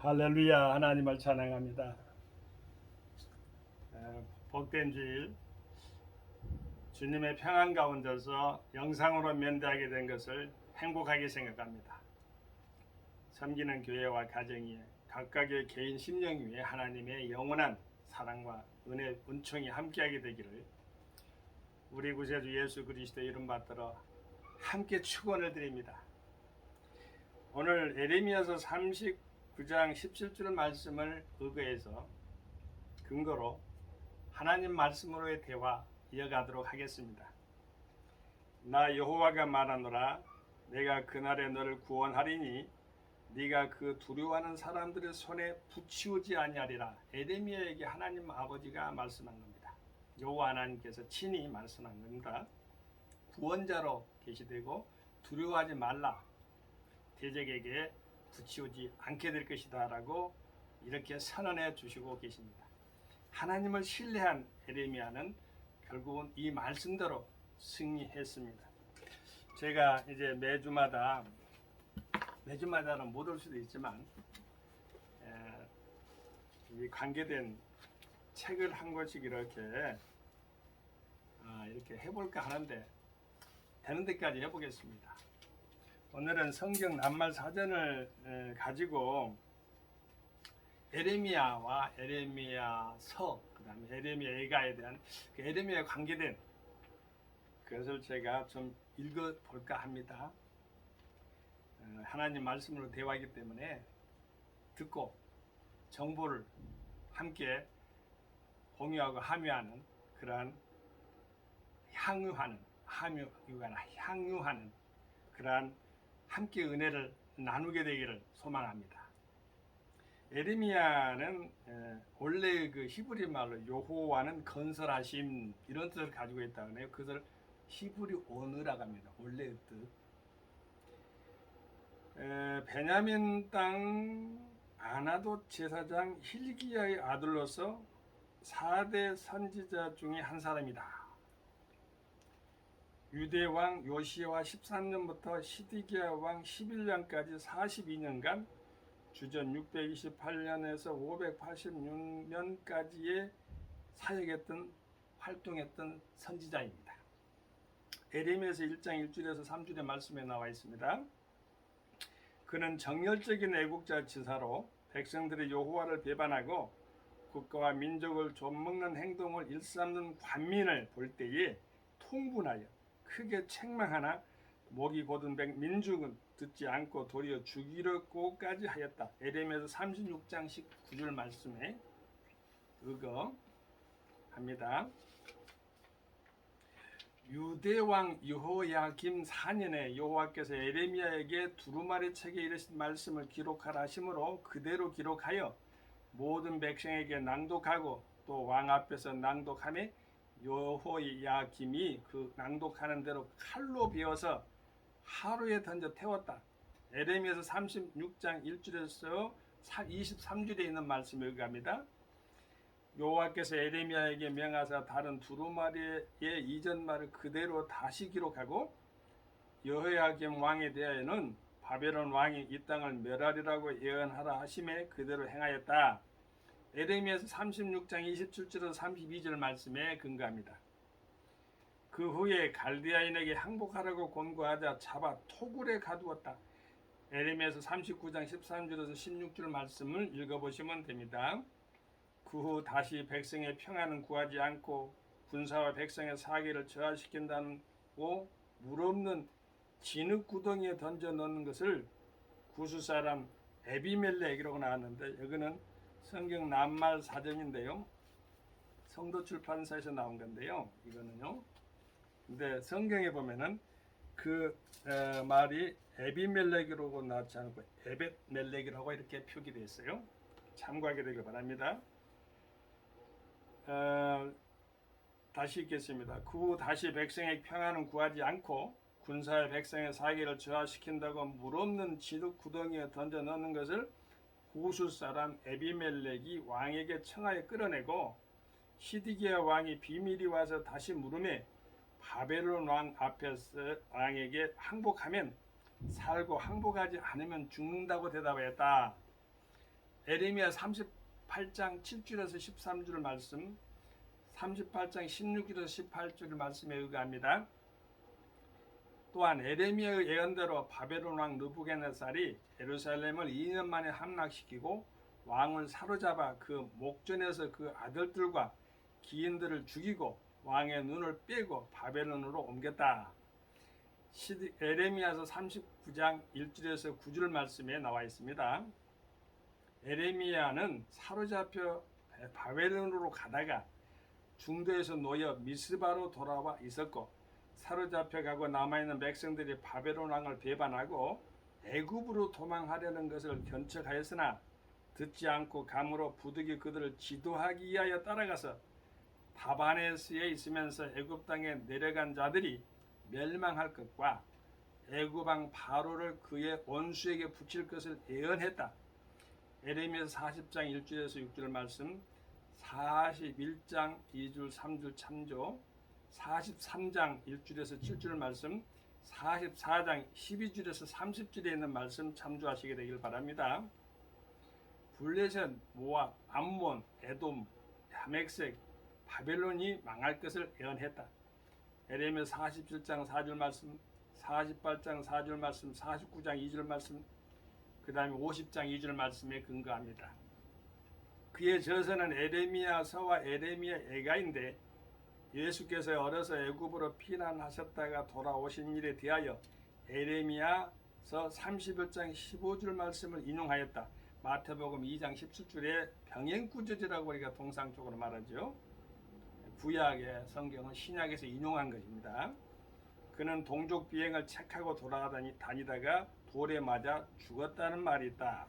할렐루야. 하나님을 찬양합니다. 복된 주일 주님의 평안 가운데서 영상으로 면대하게 된 것을 행복하게 생각합니다. 섬기는 교회와 가정이 각각의 개인 심령 위에 하나님의 영원한 사랑과 은혜, 은총이 함께하게 되기를 우리 구세주 예수 그리스도 이름 받들어 함께 축원을 드립니다. 오늘 에레미야서 39장 17절 말씀을 근거로 하나님 말씀으로의 대화 이어가도록 하겠습니다. 나 여호와가 말하노라. 내가 그날에 너를 구원하리니 네가 그 두려워하는 사람들의 손에 붙이우지 아니하리라. 에레미야에게 하나님 아버지가 말씀한 겁니다. 여호와 하나님께서 친히 말씀한 겁니다. 구원자로 계시되고 두려워하지 말라. 대적에게 붙이우지 않게 될 것이다 라고 이렇게 선언해 주시고 계십니다. 하나님을 신뢰한 에레미야는 결국은 이 말씀대로 승리했습니다. 제가 이제 매주마다는 못 올 수도 있지만 이 관계된 책을 한 권씩 이렇게 해볼까 하는데 되는 데까지 해보겠습니다. 오늘은 성경 낱말 사전을 가지고 에레미야와 에레미야서, 그다음에 에레미야에 대한 에레미야에 관계된 그것을 제가 좀 읽어볼까 합니다. 하나님 말씀으로 대화하기 때문에 듣고 정보를 함께 공유하고 함유하는 그러한 향유하는 그러한 함께 은혜를 나누게 되기를 소망합니다. 에레미야는 원래 그 히브리 말로 여호와는 건설하심 이런 뜻을 가지고 있다고 해요. 그것을 히브리 언어라고 합니다. 원래의 뜻. 베냐민 땅 아나돗 제사장 hil기야의 아들로서 4대 선지자 중에 한 사람이다. 유대 왕 요시야 13년부터 시드기야 왕 11년까지 42년간 주전 628년에서 586년까지의 활동했던 선지자입니다. 에레미야서 1장 1절에서 3절의 말씀에 나와 있습니다. 그는 정열적인 애국자 지사로 백성들이 여호와를 배반하고 국가와 민족을 좀먹는 행동을 일삼는 관민을 볼 때에 통분하여 크게 책망하나 목이 곧은 민중은 듣지 않고 도리어 죽이려고까지 하였다. 에레미야서 36장 19절 말씀에 의거합니다. 유대왕 여호야김 4년에 여호와께서 에레미야에게 두루마리 책에 이르신 말씀을 기록하라 하심으로 그대로 기록하여 모든 백성에게 낭독하고 또 왕 앞에서 낭독하매 여호야김이 그 낭독하는 대로 칼로 베어서 하루에 던져 태웠다. 에레미야서 36장 1절에서 23절에 있는 말씀을 읽어갑니다. 여호와께서 에레미야에게 명하사 다른 두루마리의 이전 말을 그대로 다시 기록하고 여호야김 왕에 대하여는 바벨론 왕이 이 땅을 멸하리라고 예언하라 하심에 그대로 행하였다. 에레미야서 36장 27절에서 32절 말씀에 근거합니다. 그 후에 갈대아인에게 항복하라고 권고하자 잡아 토굴에 가두었다. 에레미야서 39장 13절에서 16절 말씀을 읽어보시면 됩니다. 그 후 다시 백성의 평안은 구하지 않고 군사와 백성의 사기를 저하시킨다고 물없는 진흙 구덩이에 던져 넣는 것을 구스 사람 에비멜렉이라고 나왔는데 여기는 성경 낱말 사전인데요. 성도 출판사에서 나온 건데요. 이거는요. 근데 성경에 보면은 그 말이 에비멜렉이라고 나왔지 않고 에벳멜렉이라고 이렇게 표기되어 있어요. 참고하게 되길 바랍니다. 다시 읽겠습니다. 그 후 다시 백성의 평안은 구하지 않고 군사의 백성의 사기를 저하시킨다고 물없는 진흙 구덩이에 던져 넣는 것을 구스 사람 에비멜렉이 왕에게 청하여 끌어내고 시드기야 왕이 비밀이 와서 다시 물으매 바벨론 왕 앞에서 왕에게 항복하면 살고 항복하지 않으면 죽는다고 대답했다. 에레미야 38장 7절에서 13절 말씀, 38장 16절에서 18절 말씀에 의거합니다. 또한 에레미야의 예언대로 바벨론 왕 느부갓네살이 예루살렘을 2년 만에 함락시키고 왕을 사로잡아 그 목전에서 그 아들들과 기인들을 죽이고 왕의 눈을 빼고 바벨론으로 옮겼다. 에레미야서 39장 1절에서 9절 말씀에 나와 있습니다. 에레미야는 사로잡혀 바벨론으로 가다가 중도에서 놓여 미스바로 돌아와 있었고, 사로잡혀가고 남아있는 백성들이 바벨론 왕을 배반하고 애굽으로 도망하려는 것을 견척하였으나 듣지 않고 감으로 부득이 그들을 지도하기 위하여 따라가서 다바네스에 있으면서 애굽 땅에 내려간 자들이 멸망할 것과 애굽 왕 바로를 그의 원수에게 붙일 것을 예언했다. 에레미야서 40장 1절에서 6절 말씀, 41장 2절 3절 참조, 43장 1절에서 7절 말씀, 44장 12절에서 30절에 있는 말씀 참조하시게 되길 바랍니다. 블레셋, 모압, 암몬, 에돔, 야멕색, 바벨론이 망할 것을 예언했다. 에레미야 47장 4절 말씀, 48장 4절 말씀, 49장 2절 말씀, 그 다음에 50장 2절 말씀에 근거합니다. 그의 저서는 에레미야서와 에레미야 예가인데, 예수께서 어려서 애굽으로 피난하셨다가 돌아오신 일에 대하여 에레미야서 31장 15절 말씀을 인용하였다. 마태복음 2장 17절에 병행구절이라고 우리가 통상적으로 말하죠. 구약의 성경은 신약에서 인용한 것입니다. 그는 동족 비행을 책하고 돌아다니다가 돌에 맞아 죽었다는 말이 있다.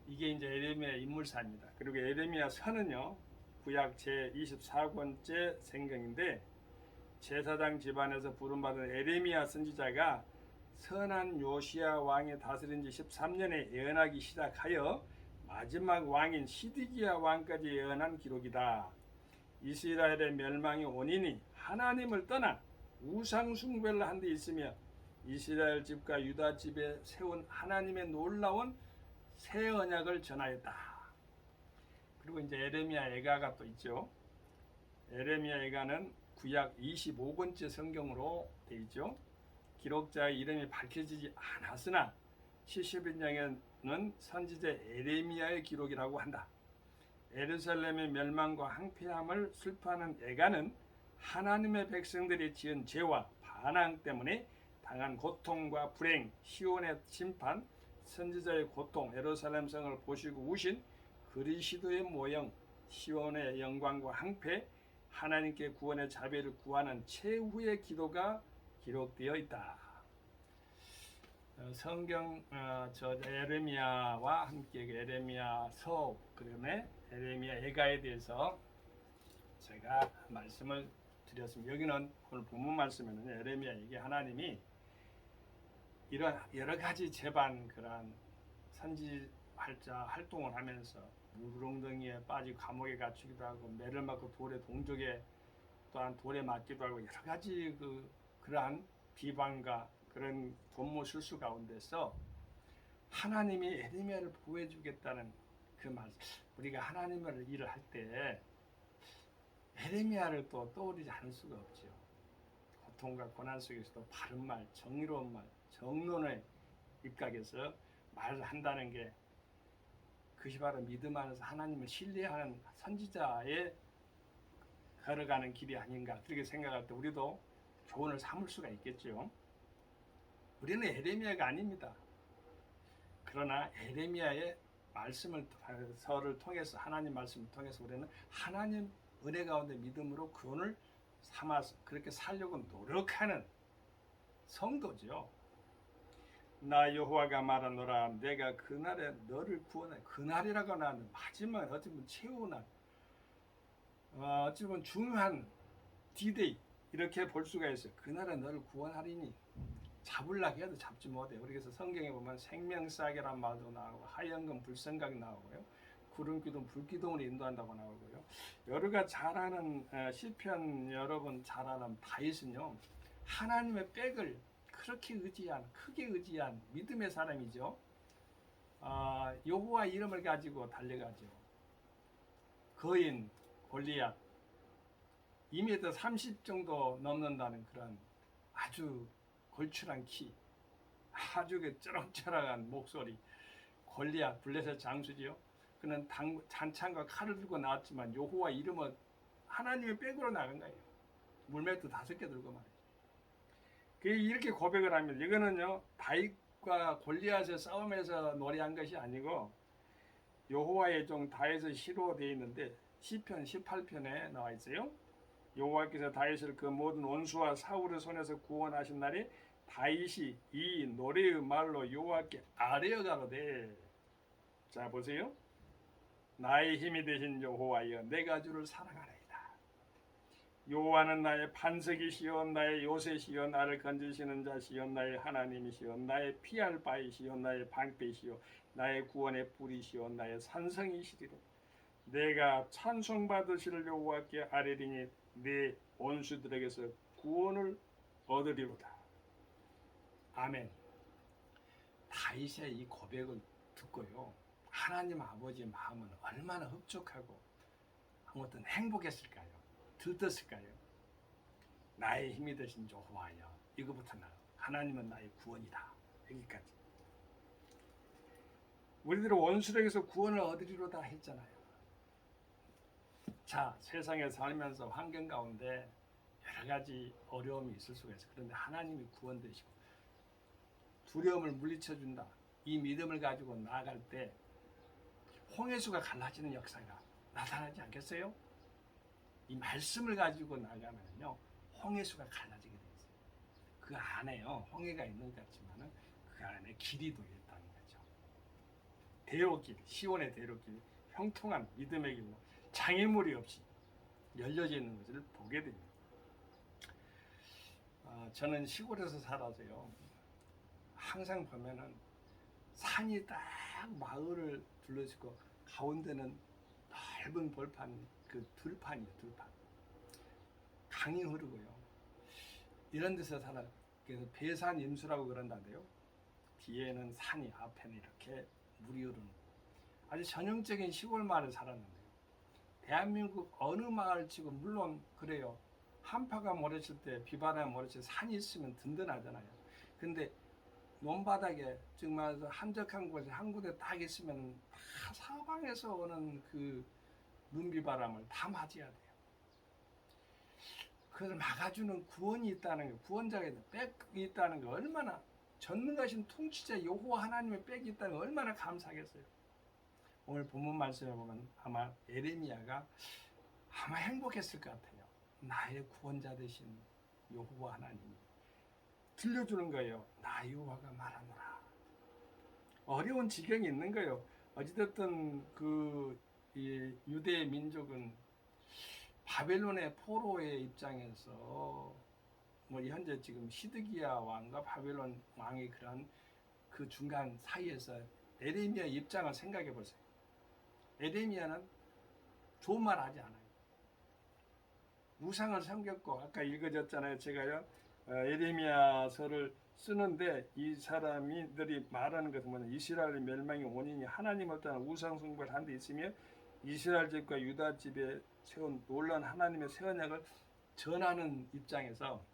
이게 이제 에레미야 인물사입니다. 그리고 에레미야 서는요, 구약 제24권째 성경인데, 제사장 집안에서 부름받은 에레미야 선지자가 선한 요시야 왕이 다스린 지 13년에 예언하기 시작하여 마지막 왕인 시드기야 왕까지 예언한 기록이다. 이스라엘의 멸망의 원인이 하나님을 떠나 우상 숭배를 한 데 있으며, 이스라엘 집과 유다 집에 세운 하나님의 놀라운 새 언약을 전하였다. 그리고 이제 에레미야 예가가 또 있죠. 에레미야 예가는 구약 25권째 성경으로 되어 있죠. 기록자의 이름이 밝혀지지 않았으나 70인장에는 선지자 에레미야의 기록이라고 한다. 예루살렘의 멸망과 황폐함을 슬퍼하는 예가는 하나님의 백성들이 지은 죄와 반항 때문에 당한 고통과 불행, 시온의 심판, 선지자의 고통, 예루살렘 성을 보시고 우신 그리스도의 모형, 시온의 영광과 항폐, 하나님께 구원의 자비를 구하는 최후의 기도가 기록되어 있다. 성경 저 에레미야와 함께 에레미야서, 그다음에 에레미야 예가에 대해서 제가 말씀을 드렸습니다. 여기는 오늘 본문 말씀에는 에레미야 얘기 하나님이 이런 여러 가지 재반 그런 선지활자 활동을 하면서 물구렁덩이에 빠지고 감옥에 갇히기도 하고 매를 맞고 돌에 동족에 또한 돌에 맞기도 하고 여러 가지 그러한 비방과 그런 권모 실수 가운데서 하나님이 에레미야를 보호해주겠다는 그 말. 우리가 하나님을 일을 할 때 에레미야를 또 떠오르지 않을 수가 없죠. 고통과 고난 속에서도 바른 말, 정의로운 말, 정론의 입각에서 말을 한다는 게 그것이 바로 믿음 안에서 하나님을 신뢰하는 선지자의 걸어가는 길이 아닌가, 그렇게 생각할 때 우리도 교훈을 삼을 수가 있겠죠. 우리는 에레미야가 아닙니다. 그러나 에레미야의 말씀을 서를 통해서, 하나님 말씀을 통해서 우리는 하나님 은혜 가운데 믿음으로 교훈을 삼아서 그렇게 살려고 노력하는 성도죠. 나 여호와가 말하노라, 내가 그날에 너를 구원해. 그날이라고 하는 마지막, 어찌 보면 최후 날, 어찌 보면 중요한 디데이, 이렇게 볼 수가 있어요. 그날에 너를 구원하리니. 잡으려고 해도 잡지 못해. 그래서 성경에 보면 생명싸개란 말도 나오고, 하얀금 불성각이 나오고요, 구름기둥 불기둥으로 인도한다고 나오고요. 여러가 잘 아는 시편, 여러분 잘 아는 다윗은요, 하나님의 백을 그렇게 의지한, 크게 의지한 믿음의 사람이죠. 여호와 이름을 가지고 달려가죠. 거인 골리앗 2m 30 정도 넘는다는 그런 아주 걸출한 키, 아주 그 쩌렁쩌렁한 목소리, 골리앗 블레셋 장수지요. 그는 잔창과 칼을 들고 나왔지만 여호와 이름은 하나님의 백으로 나간 거예요. 물맷도 5개 들고 말이죠. 이렇게 고백을 합니다. 이거는요 다윗과 골리앗의 싸움에서 노래한 것이 아니고 여호와의 종 다윗의 시로 되어 있는데 시편 18편에 나와 있어요. 여호와께서 다윗을 그 모든 원수와 사울의 손에서 구원하신 날에 다윗이 이 노래의 말로 여호와께 아뢰어 가로되. 자 보세요. 나의 힘이 되신 여호와여 내가 주를 사랑하나이다. 여호와는 나의 반석이시여 나의 요새시여 나를 건지시는 자시여 나의 하나님이시여 나의 피할 바이시여 나의 방패시여 나의 구원의 뿌리시여 나의 산성이시리로. 내가 찬송받으실 여호와께 아뢰리니 내 원수들에게서 구원을 얻으리로다. 아멘. 다윗의 이 고백을 듣고요 하나님 아버지의 마음은 얼마나 흡족하고 아무튼 행복했을까요? 들떴을까요? 나의 힘이 되신 여호와여 이거부터 나 하나님은 나의 구원이다. 여기까지. 우리들은 원수에게서 구원을 얻으리로다 했잖아요. 자, 세상에 살면서 환경 가운데 여러 가지 어려움이 있을 수가 있어요. 그런데 하나님이 구원 되시고 두려움을 물리쳐 준다. 이 믿음을 가지고 나아갈 때 홍해수가 갈라지는 역사가 나타나지 않겠어요? 이 말씀을 가지고 나가면요 홍해수가 갈라지게 돼 있어요. 그 안에요 홍해가 있는 것 같지만은 그 안에 길이 도 있다는 거죠. 대로길, 시온의 대로길, 형통한 믿음의 길로 장애물이 없이 열려져 있는 것을 보게 됩니다. 저는 시골에서 살아서요 항상 보면은 산이 딱 마을을 둘러있고 가운데는 넓은 벌판, 그 들판이에요. 들판. 강이 흐르고요. 이런 데서 살아. 그래서 배산 임수라고 그런다는데요. 뒤에는 산이, 앞에는 이렇게 물이 흐르는 아주 전형적인 시골 마을에 살았는데요. 대한민국 어느 마을 치고 물론 그래요. 한파가 몰아칠 때, 비바람이 몰아칠 때 산이 있으면 든든하잖아요. 근데 논바닥에 정말 한적한 곳에 한 군데 딱 있으면 다 사방에서 오는 그 눈비바람을 다 맞이해야 돼요. 그걸 막아주는 구원이 있다는 거, 구원자가 있다, 백이 있다는 거 얼마나 전능하신 통치자 여호와 하나님의 백이 있다는 거 얼마나 감사하겠어요. 오늘 본문 말씀에 보면 아마 에레미야가 아마 행복했을 것 같아요. 나의 구원자 되신 여호와 하나님이 들려주는 거예요. 나 여호와가 말하노라. 어려운 지경이 있는 거예요. 어찌됐든 그 유대 민족은 바벨론의 포로의 입장에서 뭐 현재 지금 시드기야 왕과 바벨론 왕의 그런 그 중간 사이에서 에레미야 입장을 생각해 보세요. 에레미야는 좋은 말 하지 않아요. 우상을 섬겼고 아까 읽어졌잖아요. 제가요. 에레미야서를 쓰는데 이 사람들이 말하는 것은 뭐냐, 이스라엘의 멸망의 원인이 하나님을 떠난 우상 숭배를 한 데 있으며 이스라엘 집과 유다 집에 세운 놀라운 하나님의 새 언약을 전하는 입장에서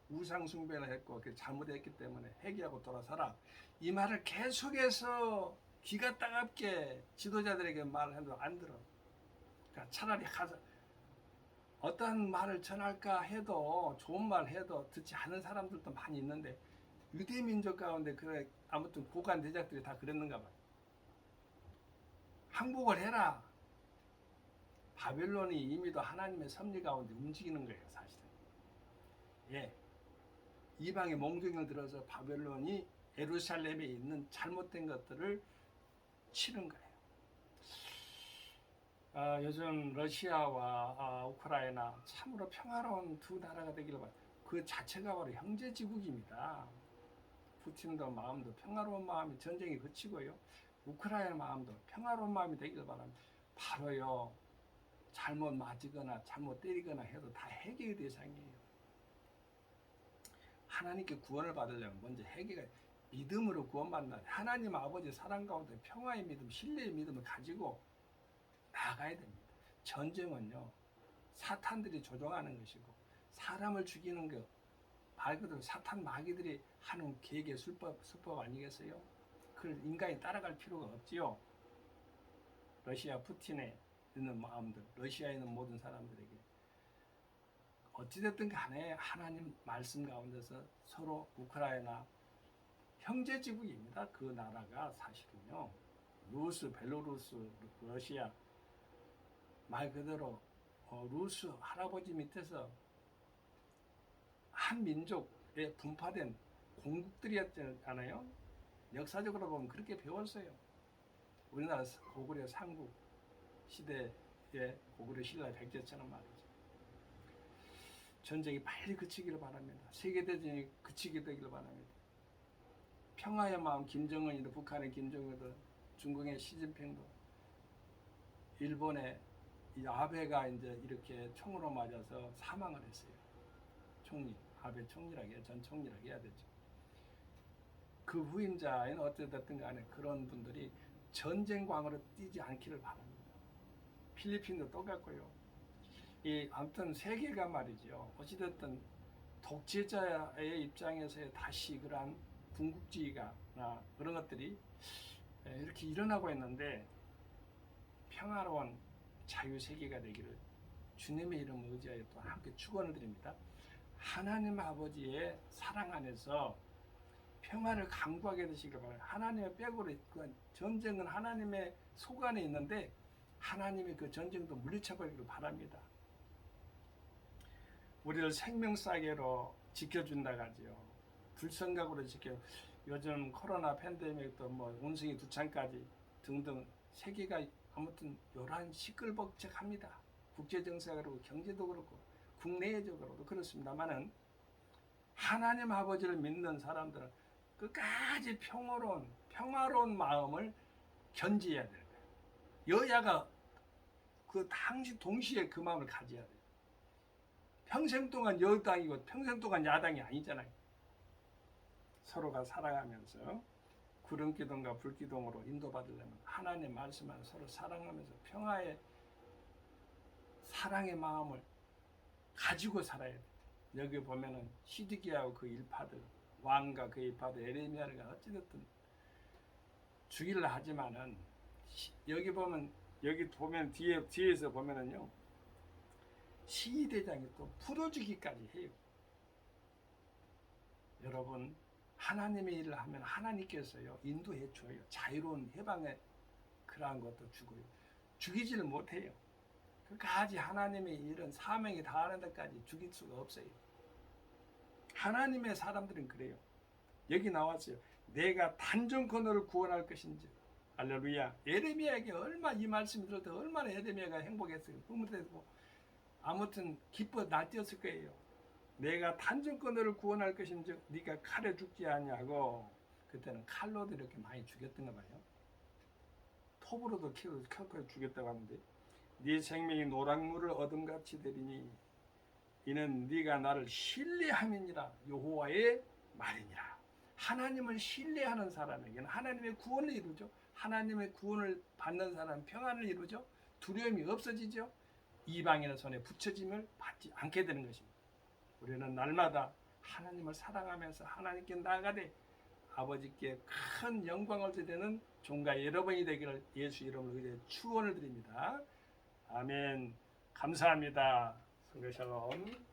우상 숭배를 했고 잘못했기 때문에 회개하고 돌아서라. 이 말을 계속해서 귀가 따갑게 지도자들에게 말해도 안 들어. 그러니까 차라리 가서 어떤 말을 전할까 해도 좋은 말 해도 듣지 않은 사람들도 많이 있는데 유대 민족 가운데 그래 아무튼 고관 대작들이 다 그랬는가 봐요. 항복을 해라. 바벨론이 이미도 하나님의 섭리 가운데 움직이는 거예요, 사실은. 예, 이방의 몽둥이를 들어서 바벨론이 예루살렘에 있는 잘못된 것들을 치는 거예요. 요즘 러시아와 우크라이나 참으로 평화로운 두 나라가 되기를 바랍니다. 그 자체가 바로 형제지국입니다. 푸틴도 마음도 평화로운 마음이 전쟁이 그치고요. 우크라이나 마음도 평화로운 마음이 되기를 바랍니다. 바로요. 잘못 맞거나 잘못 때리거나 해도 다 회개의 대상이에요. 하나님께 구원을 받으려면 먼저 회개가 믿음으로 구원받는 하나님 아버지 사랑 가운데 평화의 믿음, 신뢰의 믿음을 가지고 나가야 됩니다. 전쟁은요, 사탄들이 조종하는 것이고 사람을 죽이는 것, 말 그대로 사탄 마귀들이 하는 계획의 수법 아니겠어요? 그걸 인간이 따라갈 필요가 없지요. 러시아 푸틴에 있는 마음들, 러시아에 있는 모든 사람들에게 어찌됐든 간에 하나님 말씀 가운데서 서로 우크라이나 형제지국입니다. 그 나라가 사실은요. 루스, 벨로루스, 러시아 말 그대로 루스 할아버지 밑에서 한 민족에 분파된 공국들이었잖아요. 역사적으로 보면 그렇게 배웠어요. 우리나라 고구려 삼국 시대의 고구려 신라 백제처럼 말이죠. 전쟁이 빨리 그치기를 바랍니다. 세계대전이 그치게 되기를 바랍니다. 평화의 마음 김정은이도 북한의 김정은도 중국의 시진핑도 일본의 이 아베가 이제 이렇게 총으로 맞아서 사망을 했어요. 총리, 아베 총리라고 해야, 전 총리라고 해야 되죠. 그 후임자인 어쨌든 간에 그런 분들이 전쟁광으로 뛰지 않기를 바랍니다. 필리핀도 똑같고요. 아무튼 세계가 말이죠. 어찌됐든 독재자의 입장에서의 다시 그러한 군국주의가나 그런 것들이 이렇게 일어나고 있는데 평화로운 자유세계가 되기를 주님의 이름을 의지하여 또 함께 축원을 드립니다. 하나님 아버지의 사랑 안에서 평화를 강구하게 되시길 바랍니다. 하나님의 백으로 전쟁은 하나님의 속 안에 있는데 하나님의 그 전쟁도 물리쳐버리길 바랍니다. 우리를 생명싸개로 지켜준다 가지요. 불성각으로 지켜. 요즘 코로나 팬데믹도 뭐 운승이 두창까지 등등 세계가 아무튼 요란 시끌벅적합니다. 국제정세가 그렇고 경제도 그렇고 국내적으로도 그렇습니다만은 하나님 아버지를 믿는 사람들은 끝까지 평화로운 마음을 견지해야 돼요. 여야가 그 당시 동시에 그 마음을 가져야 돼요. 평생 동안 여당이고 평생 동안 야당이 아니잖아요. 서로가 살아가면서 구름기둥과 불기둥으로 인도받으려면 하나님 말씀 안에 서로 사랑하면서 평화의 사랑의 마음을 가지고 살아야 돼요. 여기 보면은 시드기야하고 그 일파들, 왕과 그 일파들, 에레미야가 어찌됐든 죽이려 하지만은 여기 보면 뒤에서 보면은요 시대장이 또 풀어주기까지 해요. 여러분 하나님의 일을 하면 하나님께서요 인도해 줘요. 자유로운 해방의 그러한 것도 주고요. 죽이지를 못해요. 끝까지 하나님의 일은 사명이 다하는 데까지 죽일 수가 없어요. 하나님의 사람들은 그래요. 여기 나왔어요. 내가 단전코 너를 구원할 것인지. 할렐루야. 예레미야에게 이 말씀이 들을 때 얼마나 예레미야가 행복했어요. 흐뭇했고 아무튼 기뻐 날뛰었을 거예요. 내가 단전코 너를 구원할 것인지 네가 칼에 죽지 않냐고. 그때는 칼로도 이렇게 많이 죽였던가 봐요. 톱으로도 켜서 죽였다고 하는데 네 생명이 노랑물을 어둠같이 되리니 이는 네가 나를 신뢰함이니라 여호와의 말이니라. 하나님을 신뢰하는 사람에게는 하나님의 구원을 이루죠. 하나님의 구원을 받는 사람은 평안을 이루죠. 두려움이 없어지죠. 이방인의 손에 붙여짐을 받지 않게 되는 것입니다. 우리는 날마다 하나님을 사랑하면서 하나님께 나아가되 아버지께 큰 영광을 드리는 종과 여러분이 되기를 예수 이름으로 의뢰 축원을 드립니다. 아멘. 감사합니다. 성도 샬롬.